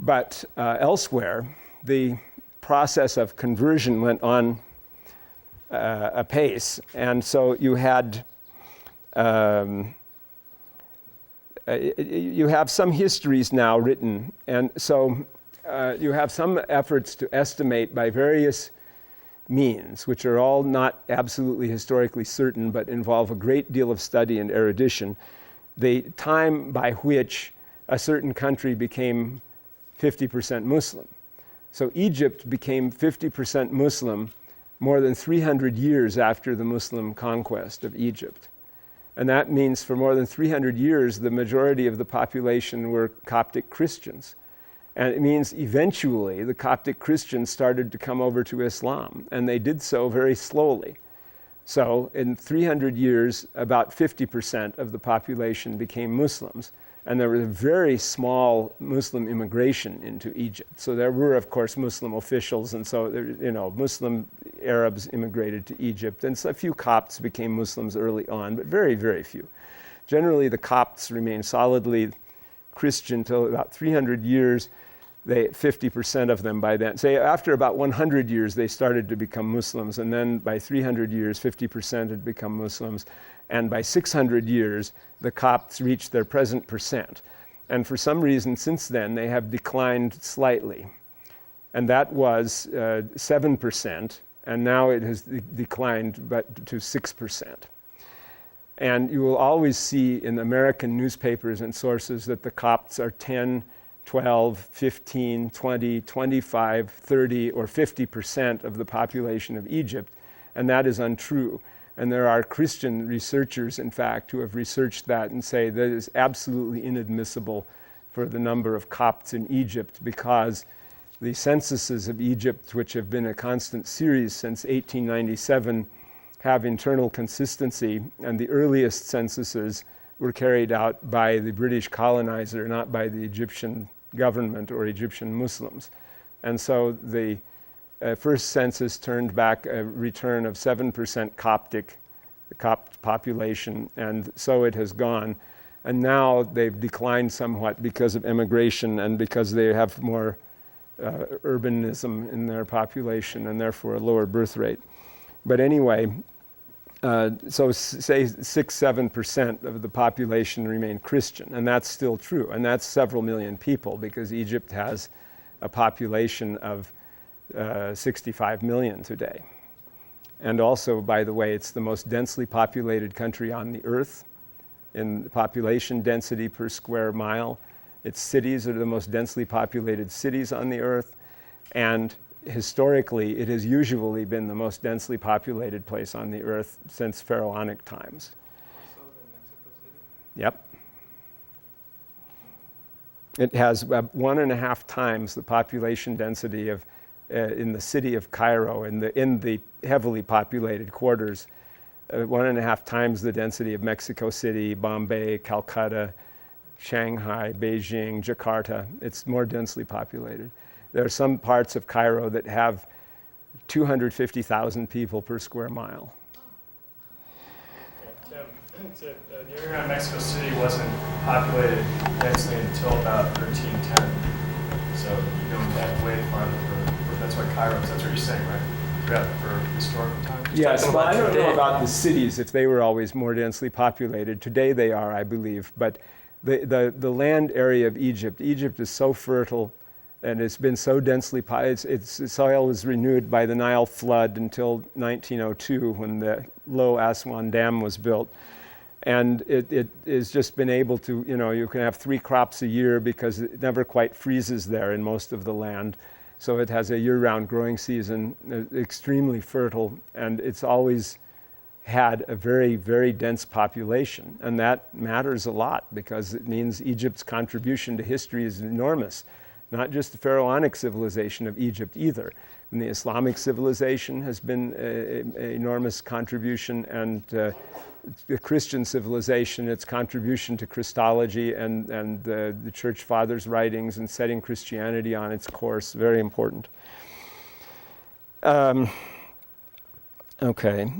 But elsewhere, the process of conversion went on apace. And so you had you have some histories now written. And so you have some efforts to estimate by various means, which are all not absolutely historically certain, but involve a great deal of study and erudition, the time by which a certain country became 50% Muslim. So Egypt became 50% Muslim more than 300 years after the Muslim conquest of Egypt. And that means for more than 300 years, the majority of the population were Coptic Christians. And it means eventually the Coptic Christians started to come over to Islam, and they did so very slowly. So in 300 years, about 50% of the population became Muslims, and there was a very small Muslim immigration into Egypt. So there were, of course, Muslim officials, and so Muslim Arabs immigrated to Egypt, and so a few Copts became Muslims early on, but very, very few. Generally, the Copts remained solidly Christian till about 300 years. 50% of them by then. Say after about 100 years, they started to become Muslims, and then by 300 years, 50% had become Muslims. And by 600 years, the Copts reached their present percent. And for some reason, since then, they have declined slightly. And that was 7%, and now it has declined to 6%. And you will always see in American newspapers and sources that the Copts are 10, 12, 15, 20, 25, 30, or 50% of the population of Egypt, and that is untrue. And there are Christian researchers, in fact, who have researched that and say that is absolutely inadmissible for the number of Copts in Egypt, because the censuses of Egypt, which have been a constant series since 1897, have internal consistency, and the earliest censuses were carried out by the British colonizer, not by the Egyptian government or Egyptian Muslims. And so the first census turned back a return of 7% Coptic, the Copt population, and so it has gone. And now they've declined somewhat because of immigration and because they have more urbanism in their population and therefore a lower birth rate. But anyway, so say 6-7% of the population remain Christian, and that's still true, and that's several million people, because Egypt has a population of 65 million today. And also, by the way, it's the most densely populated country on the earth in population density per square mile. Its cities are the most densely populated cities on the earth, and historically, it has usually been the most densely populated place on the earth since pharaonic times. Also the Mexico City? Yep. It has 1.5 times the population density of in the city of Cairo, in the heavily populated quarters, 1.5 times the density of Mexico City, Bombay, Calcutta, Shanghai, Beijing, Jakarta. It's more densely populated. There are some parts of Cairo that have 250,000 people per square mile. The area around Mexico City wasn't populated densely until about 1310. So you go back way farther that's why Cairo, that's what you're saying, right? For historical time? Yes, well, I don't know about the cities, if they were always more densely populated. Today they are, I believe. But the land area of Egypt is so fertile, and it's been so densely, its soil was renewed by the Nile flood until 1902, when the Low Aswan Dam was built. And it has just been able to, you can have 3 crops a year because it never quite freezes there in most of the land. So it has a year-round growing season, extremely fertile, and it's always had a very, very dense population. And that matters a lot because it means Egypt's contribution to history is enormous. Not just the pharaonic civilization of Egypt either. And the Islamic civilization has been an enormous contribution, and the Christian civilization, its contribution to Christology and the Church Fathers' writings and setting Christianity on its course, very important. Okay,